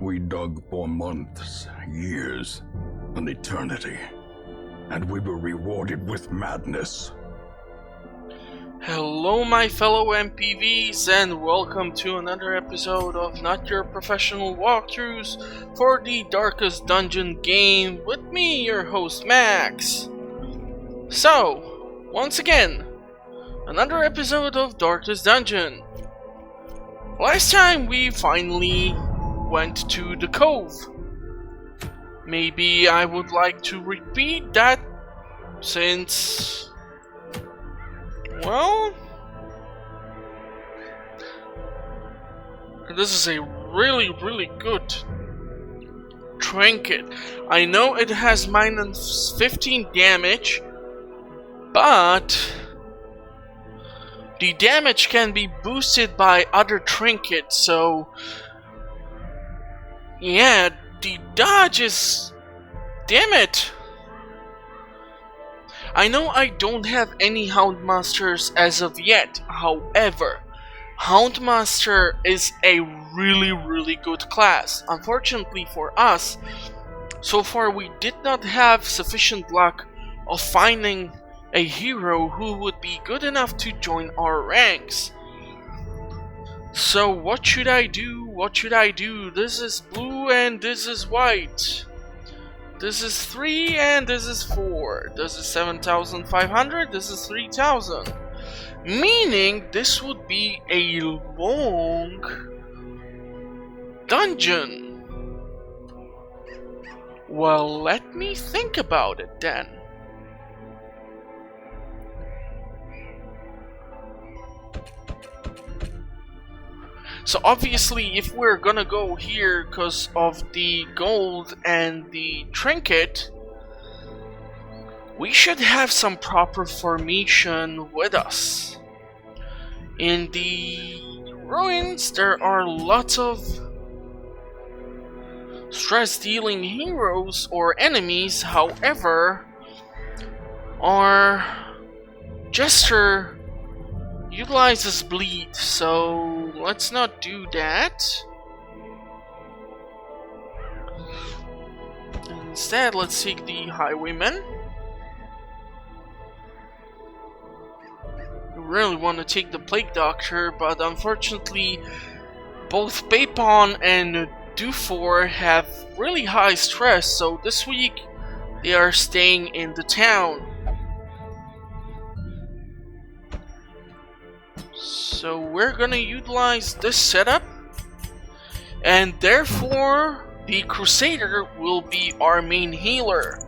We dug for months, years, an eternity, and we were rewarded with madness. Hello my fellow MPVs and welcome to another episode of Not Your Professional Walkthroughs for the Darkest Dungeon game with me, your host Max. So, once again, another episode of Darkest Dungeon. Last time we finally went to the cove. Maybe I would like to repeat that since... well, this is a really good trinket. I know it has minus 15 damage, but the damage can be boosted by other trinkets, so yeah, the dodge is... damn it! I know I don't have any Houndmasters as of yet, however, Houndmaster is a really good class. Unfortunately for us, so far we did not have sufficient luck of finding a hero who would be good enough to join our ranks. So what should I do? What should I do? This is blue and this is white. This is 3 and this is 4. This is 7,500, this is 3,000. Meaning this would be a long dungeon. Well, let me think about it then. So obviously if we're gonna go here because of the gold and the trinket, we should have some proper formation with us. In the ruins there are lots of stress dealing heroes or enemies, however our jester utilizes bleed, so let's not do that. Instead, let's take the highwayman. We really want to take the plague doctor, but unfortunately both Papon and Dufour have really high stress, so this week they are staying in the town. So we're gonna utilize this setup, and therefore the Crusader will be our main healer.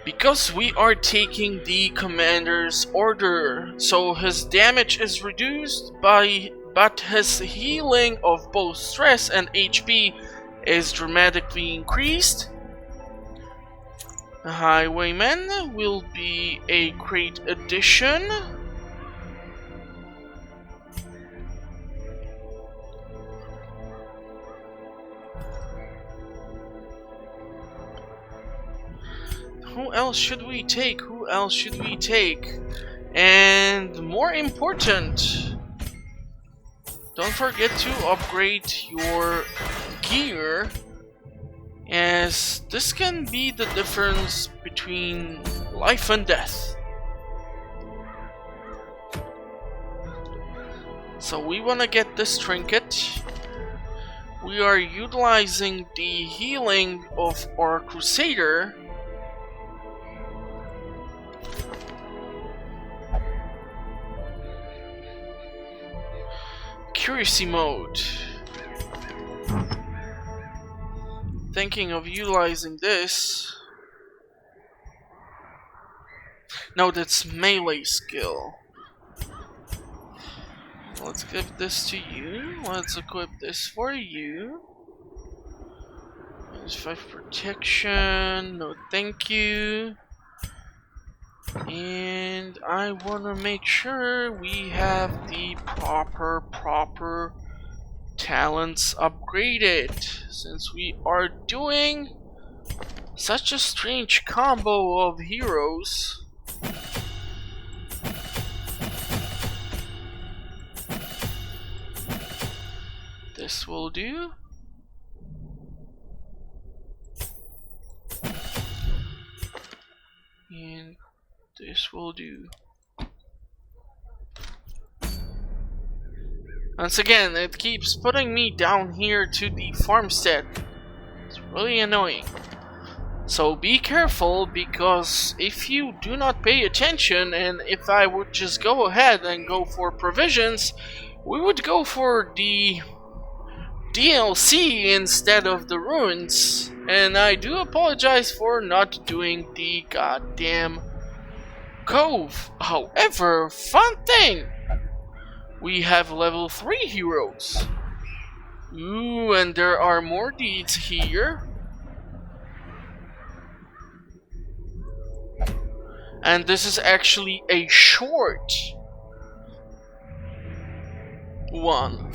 Because we are taking the commander's order, so his damage is reduced but his healing of both stress and HP is dramatically increased. The highwayman will be a great addition. Who else should we take? Who else should we take? And more important, don't forget to upgrade your gear, as this can be the difference between life and death. So we want to get this trinket. We are utilizing the healing of our Crusader. Accuracy mode. Thinking of utilizing this. No, that's melee skill. Let's give this to you. Let's equip this for you. There's 5 protection. No, thank you. And I want to make sure we have the proper talents upgraded, since we are doing such a strange combo of heroes. This will do. And this will do. Once again, it keeps putting me down here to the farmstead. It's really annoying. So be careful, because if you do not pay attention, and if I would just go ahead and go for provisions, we would go for the DLC instead of the ruins. And I do apologize for not doing the goddamn cove. However, fun thing! We have level 3 heroes. Ooh, and there are more deeds here. And this is actually a short one.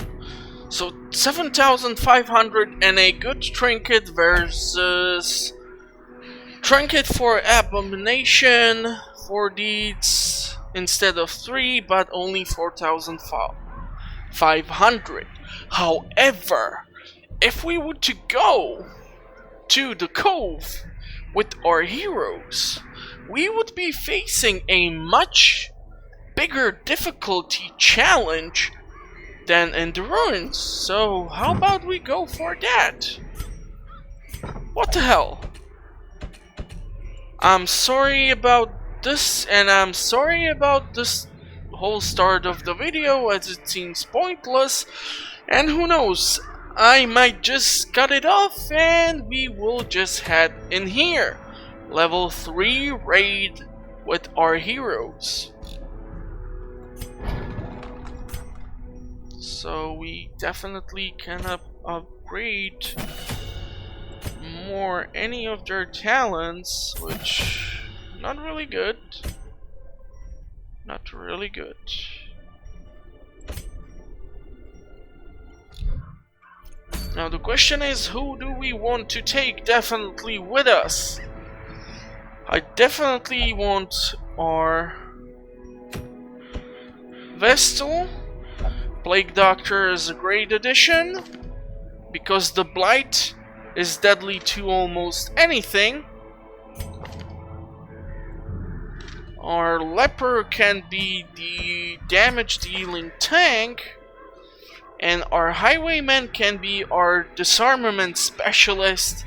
So 7,500 and a good trinket versus trinket for abomination, 4 deeds instead of 3, but only 4,500. However, if we were to go to the cove with our heroes, we would be facing a much bigger difficulty challenge than in the ruins. So how about we go for that? What the hell? I'm sorry about this, and I'm sorry about this whole start of the video, as it seems pointless, and who knows, I might just cut it off and we will just head in here. Level 3 raid with our heroes. So we definitely cannot upgrade more any of their talents, which not really good. Not really good. Now the question is, who do we want to take definitely with us? I definitely want our Vestal. Plague Doctor is a great addition, because the Blight is deadly to almost anything. Our Leper can be the damage dealing tank, and our Highwayman can be our disarmament specialist,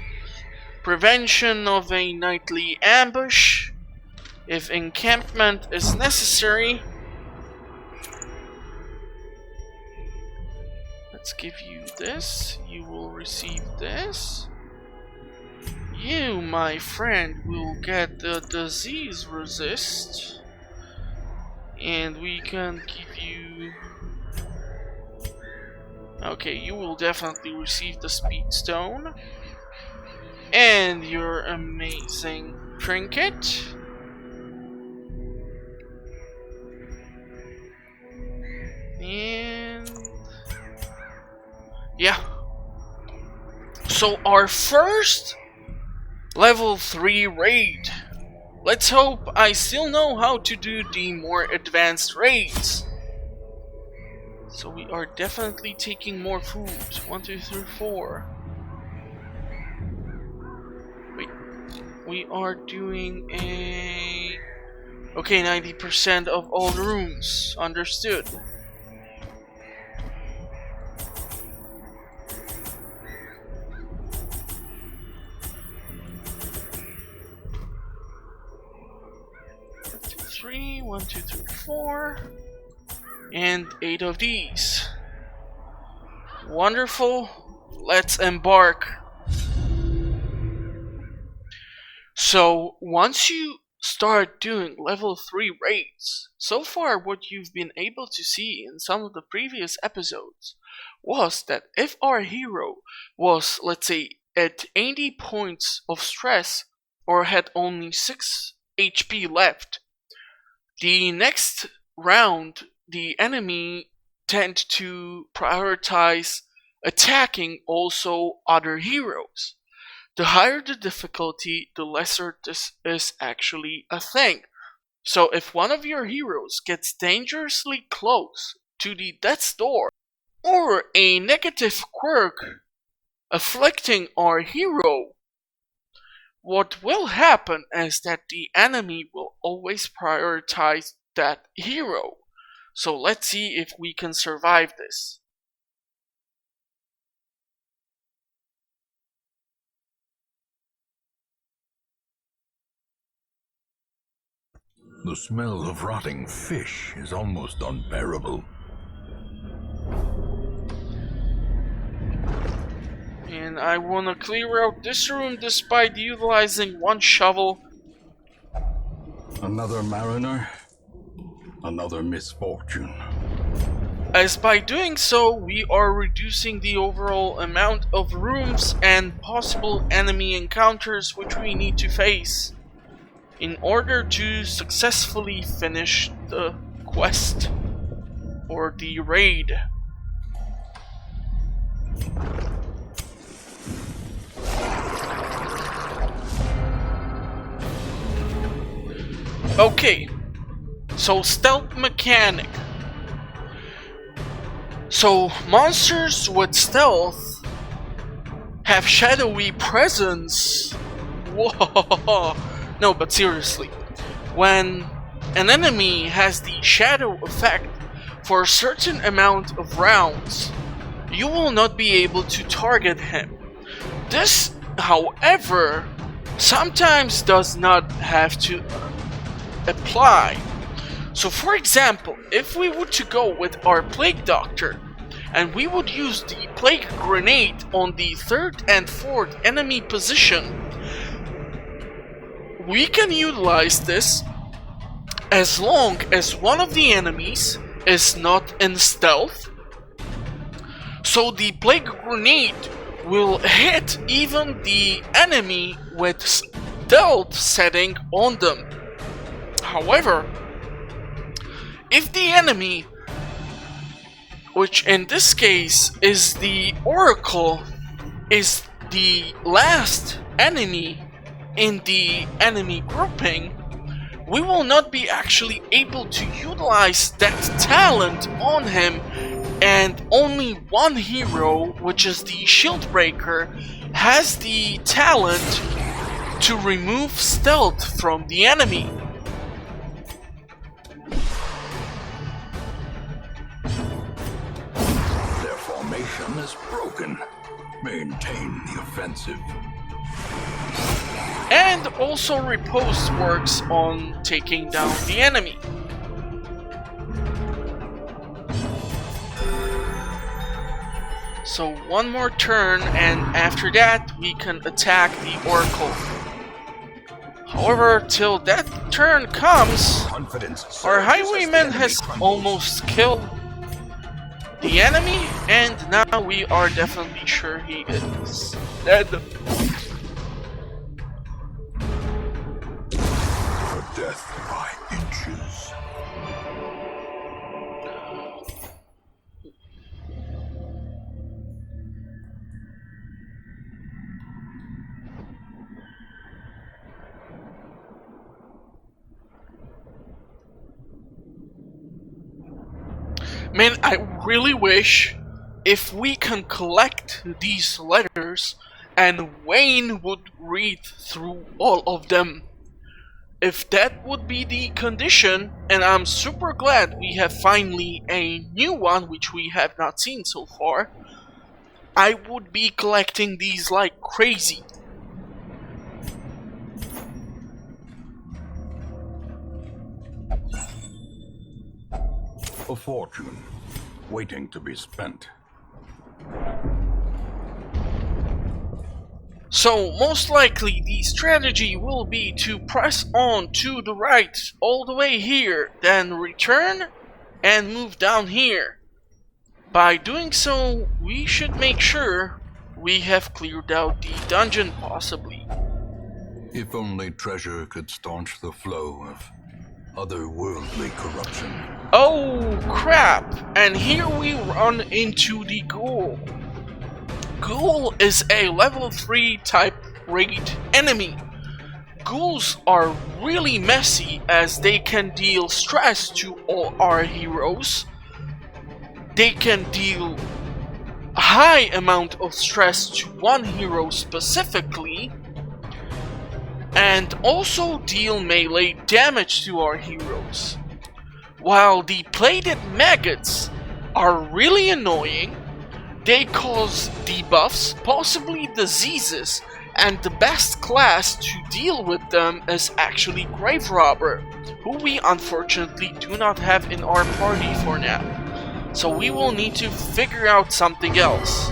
prevention of a nightly ambush if encampment is necessary. Let's give you this. You will receive this. You, my friend, will get the disease resist, and we can give you... Okay, you will definitely receive the speed stone and your amazing trinket. And yeah. So our first level 3 raid. Let's hope I still know how to do the more advanced raids. So we are definitely taking more food. 1, 2, 3, 4. Wait. We are doing a... Okay, 90% of all the rooms. Understood. Three, 1, 2, 3, 4, and 8 of these. Wonderful. Let's embark. So once you start doing level 3 raids, so far what you've been able to see in some of the previous episodes was that if our hero was, let's say, at 80 points of stress or had only 6 HP left, the next round, the enemy tend to prioritize attacking also other heroes. The higher the difficulty, the lesser this is actually a thing. So if one of your heroes gets dangerously close to the death's door, or a negative quirk afflicting our hero, what will happen is that the enemy will always prioritize that hero. So let's see if we can survive this. The smell of rotting fish is almost unbearable. And I want to clear out this room despite utilizing one shovel. Another mariner, another misfortune. As by doing so, we are reducing the overall amount of rooms and possible enemy encounters which we need to face in order to successfully finish the quest or the raid. Okay, so stealth mechanic. So monsters with stealth have shadowy presence. Whoa! No, but seriously, when an enemy has the shadow effect for a certain amount of rounds, you will not be able to target him. This, however, sometimes does not have to apply. So for example, if we were to go with our Plague Doctor and we would use the Plague Grenade on the 3rd and 4th enemy position, we can utilize this as long as one of the enemies is not in stealth. So the Plague Grenade will hit even the enemy with stealth setting on them. However, if the enemy, which in this case is the Oracle, is the last enemy in the enemy grouping, we will not be actually able to utilize that talent on him, and only one hero, which is the Shieldbreaker, has the talent to remove stealth from the enemy. Their formation is broken. Maintain the offensive. And also riposte works on taking down the enemy. So one more turn, and after that we can attack the Oracle. However, till that turn comes, our Highwayman has almost killed the enemy, and now we are definitely sure he is dead. Death by inches. Man, I really wish if we can collect these letters and Wayne would read through all of them. If that would be the condition, and I'm super glad we have finally a new one which we have not seen so far, I would be collecting these like crazy. A fortune, waiting to be spent. So most likely the strategy will be to press on to the right all the way here, then return and move down here. By doing so, we should make sure we have cleared out the dungeon possibly. If only treasure could staunch the flow of otherworldly corruption. Oh crap! And here we run into the Ghoul. Ghoul is a level 3 type raid enemy. Ghouls are really messy as they can deal stress to all our heroes. they can deal a high amount of stress to one hero specifically, and also deal melee damage to our heroes. While the plated maggots are really annoying, they cause debuffs, possibly diseases, and the best class to deal with them is actually Grave Robber, who we unfortunately do not have in our party for now. So we will need to figure out something else.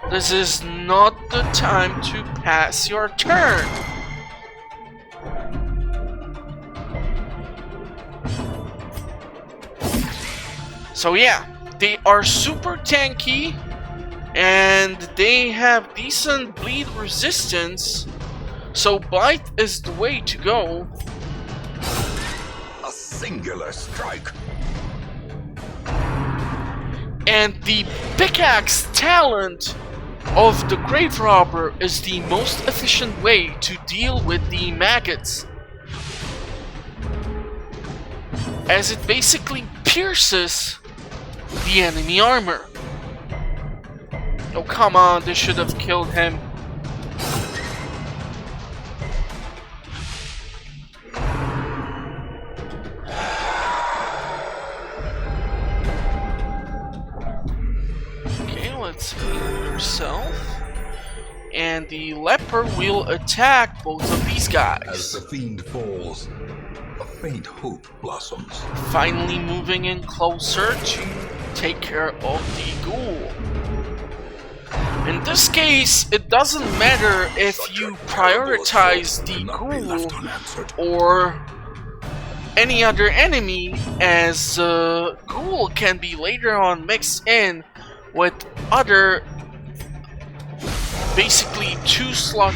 This is not the time to pass your turn. So yeah, they are super tanky and they have decent bleed resistance, so Bite is the way to go. A singular strike. And the pickaxe talent of the Grave Robber is the most efficient way to deal with the maggots, as it basically pierces the enemy armor. Oh come on, this should have killed him. Okay, let's heal yourself. And the leper will attack both of these guys. As the fiend falls, a faint hope blossoms. Finally moving in closer to take care of the ghoul. In this case, it doesn't matter if you prioritize the ghoul or any other enemy, as ghoul can be later on mixed in with other basically 2-slot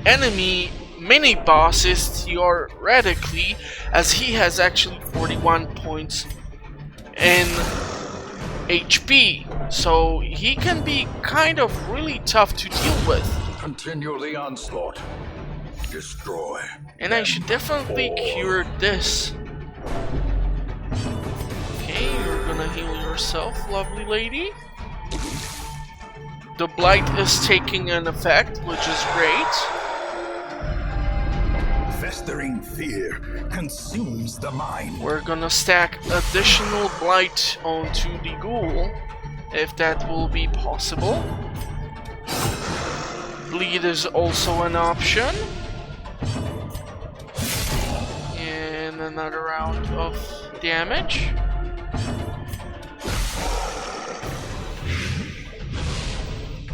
enemy mini bosses theoretically, as he has actually 41 points in HP, so he can be kind of really tough to deal with. Continue the onslaught. Destroy. And I should definitely cure this. Okay, you're gonna heal yourself, lovely lady. The blight is taking an effect, which is great. Festering fear consumes the mind. We're gonna stack additional blight onto the ghoul, if that will be possible. Bleed is also an option. And another round of damage.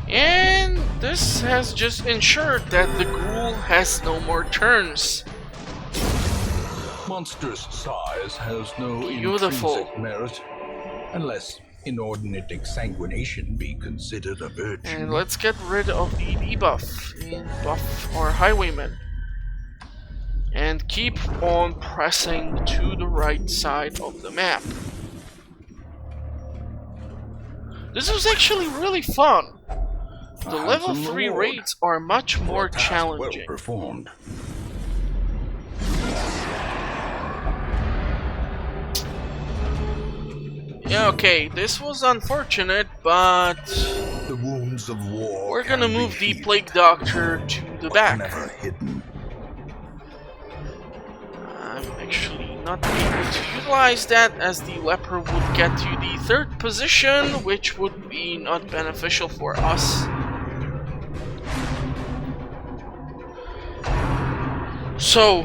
And this has just ensured that the ghoul has no more turns. Monstrous size has no Beautiful. intrinsic merit, unless inordinate exsanguination be considered a virtue. And let's get rid of the debuff and buff our highwayman. And keep on pressing to the right side of the map. This was actually really fun. The level 3 raids are much more challenging. Well performed. Yeah, okay, this was unfortunate, but The wounds of war. we're gonna can be move the healed, Plague Doctor to the but back. never hidden. I'm actually not able to utilize that, as the leper would get to the 3rd position, which would be not beneficial for us. So,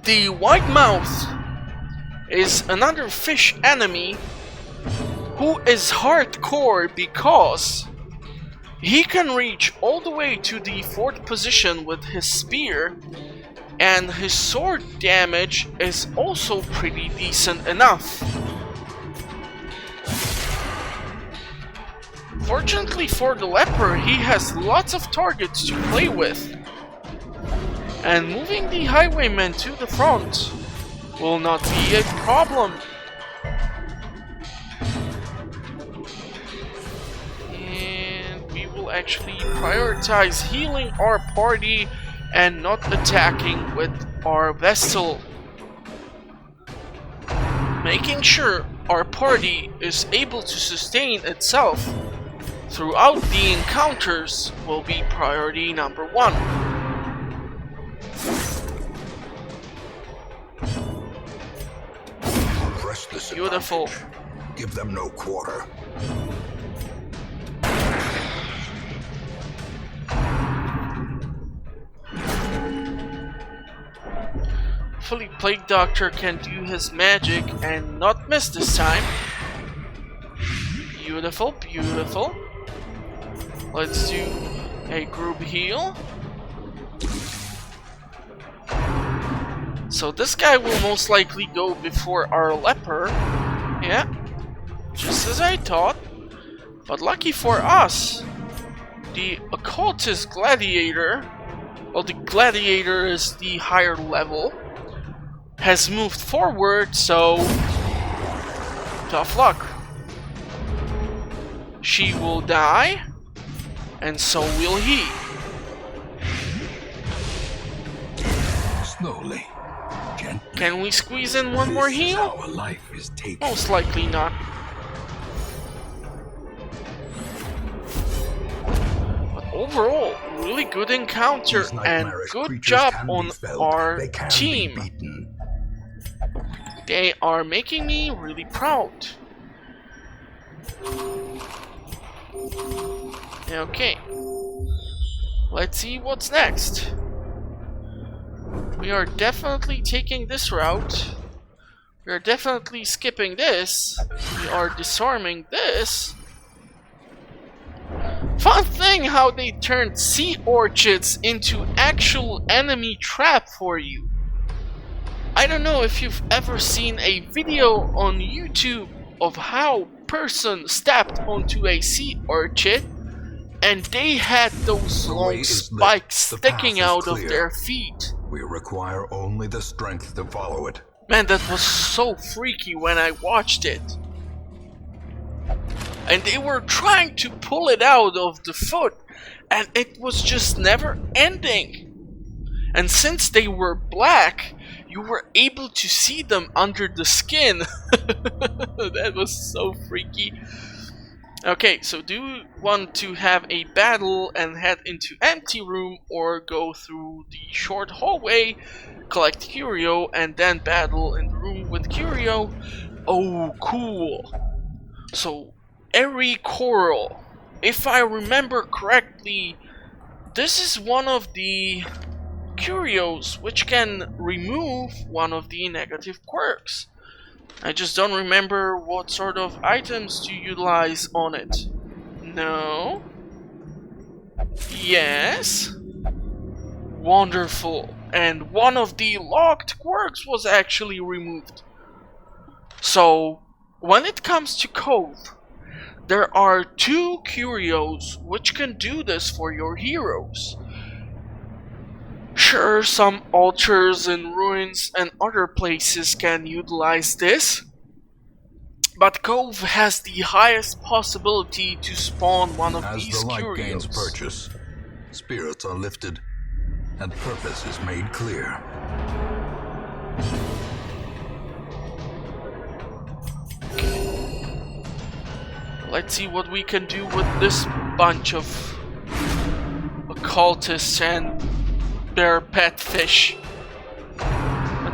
the White Mouth is another fish enemy who is hardcore because he can reach all the way to the 4th position with his spear, and his sword damage is also pretty decent enough. Fortunately for the leper, he has lots of targets to play with, and moving the highwayman to the front will not be a problem. And we will actually prioritize healing our party and not attacking with our Vestal, making sure our party is able to sustain itself throughout the encounters will be priority number 1. Press this Beautiful. advantage. Give them no quarter. Hopefully Plague Doctor can do his magic and not miss this time. Beautiful, beautiful. Let's do a group heal. So this guy will most likely go before our leper. Yeah, just as I thought. But lucky for us, the occultist gladiator, well, the gladiator is the higher level, has moved forward, so tough luck. She will die, and so will he. Slowly, gently. Can we squeeze in one more This is heal? how a life is taken. Most likely not. But overall, really good encounter These and nightmarish good creatures job can be on felled. our They can team. be beaten. They are making me really proud. Okay. Let's see what's next. We are definitely taking this route. We are definitely skipping this. We are disarming this. Fun thing how they turned sea urchins into actual enemy trap for you. I don't know if you've ever seen a video on YouTube of how a person stepped onto a sea urchin and they had those The way long is lit. spikes The sticking path is out of clear. their feet. We require only the strength to follow it. Man, that was so freaky when I watched it. And they were trying to pull it out of the foot, and it was just never ending. And since they were black, you were able to see them under the skin. That was so freaky. Okay, so do you want to have a battle and head into empty room, or go through the short hallway, collect curio, and then battle in the room with curio? Oh, cool. So, Airy Coral. If I remember correctly, this is one of the curios which can remove one of the negative quirks. I just don't remember what sort of items to utilize on it. No? Yes? Wonderful. And one of the locked quirks was actually removed. So, when it comes to Cove, there are 2 curios which can do this for your heroes. Sure, some altars and ruins and other places can utilize this, but Cove has the highest possibility to spawn one of As these the light curios. gains purchase, spirits are lifted, and purpose is made clear. Let's see what we can do with this bunch of occultists and their pet fish.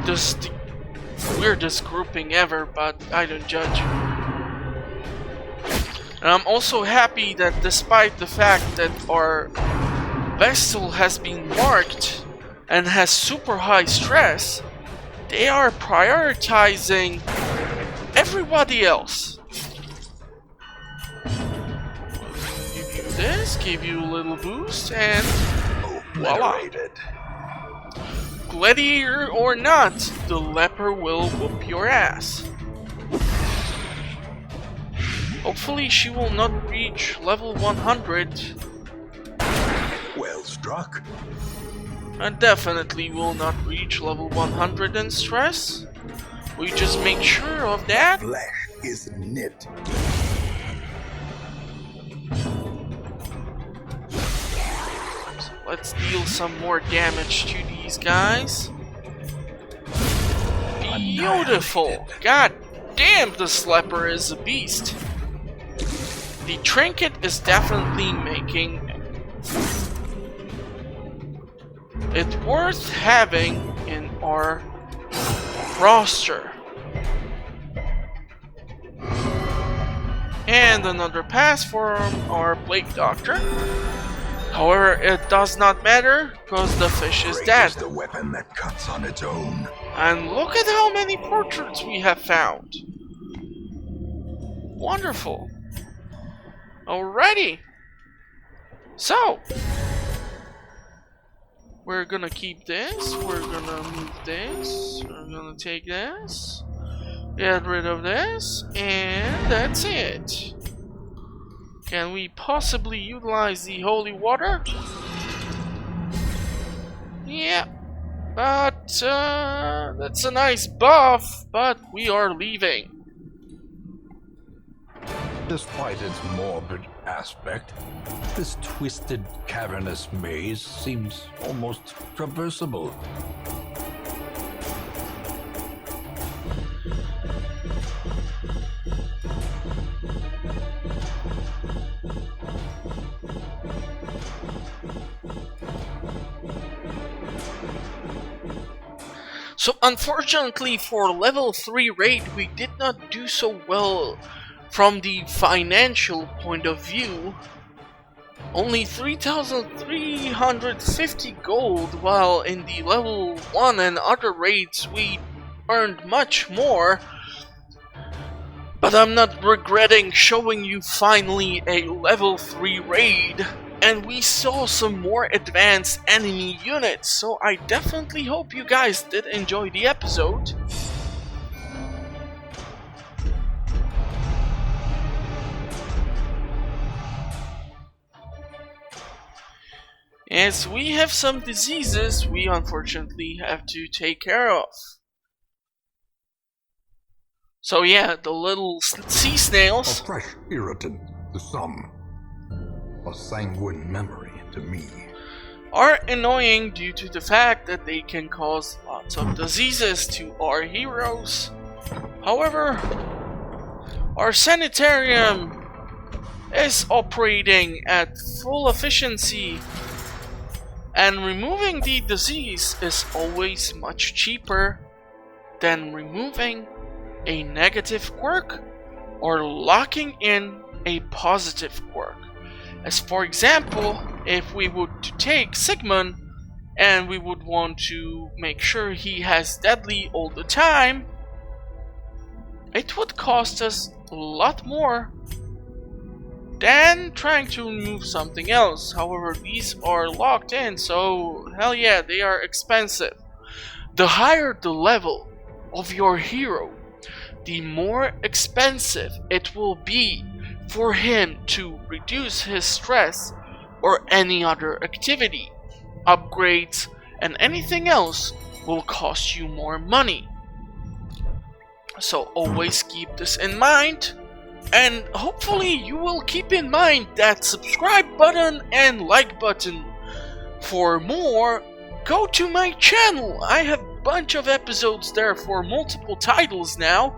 This is the weirdest grouping ever, but I don't judge. And I'm also happy that despite the fact that our vessel has been marked and has super high stress, they are prioritizing everybody else. Give you this, give you a little boost, and voila. Obliterated. Gladiator or not, the leper will whoop your ass. Hopefully she will not reach level 100. Well struck. And definitely will not reach level 100 in stress. We just make sure of that. Flesh is knit. Let's deal some more damage to these guys. Beautiful! God damn, this leper is a beast. The trinket is definitely making it worth having in our roster. And another pass for our Plague Doctor. However, it does not matter because the fish is dead. Is the weapon that cuts on its own. And look at how many portraits we have found. Wonderful. Alrighty. So, we're gonna keep this, we're gonna move this, we're gonna take this, get rid of this, and that's it. Can we possibly utilize the holy water? Yeah, but that's a nice buff, but we are leaving. Despite its morbid aspect, this twisted, cavernous maze seems almost traversable. So unfortunately for level 3 raid, we did not do so well from the financial point of view. Only 3,350 gold, while in the level 1 and other raids we earned much more. But I'm not regretting showing you finally a level 3 raid. And we saw some more advanced enemy units, so I definitely hope you guys did enjoy the episode. As we have some diseases we unfortunately have to take care of. So yeah, the little sea snails. A fresh irritant to some. A sanguine memory to me. Are annoying due to the fact that they can cause lots of diseases to our heroes. However, our sanitarium is operating at full efficiency, and removing the disease is always much cheaper than removing a negative quirk or locking in a positive quirk. As for example, if we would take Sigmund and we would want to make sure he has deadly all the time, it would cost us a lot more than trying to remove something else. However, these are locked in, so hell yeah, they are expensive. The higher the level of your hero, the more expensive it will be for him to reduce his stress or any other activity. Upgrades and anything else will cost you more money. So always keep this in mind, and hopefully you will keep in mind that subscribe button and like button. For more, go to my channel. I have a bunch of episodes there for multiple titles now,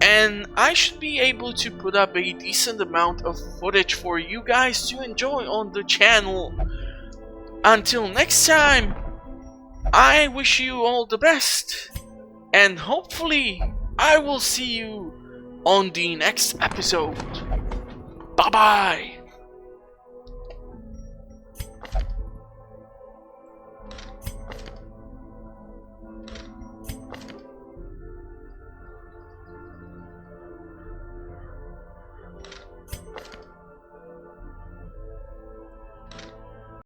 and I should be able to put up a decent amount of footage for you guys to enjoy on the channel. Until next time, I wish you all the best, and hopefully I will see you on the next episode. Bye bye!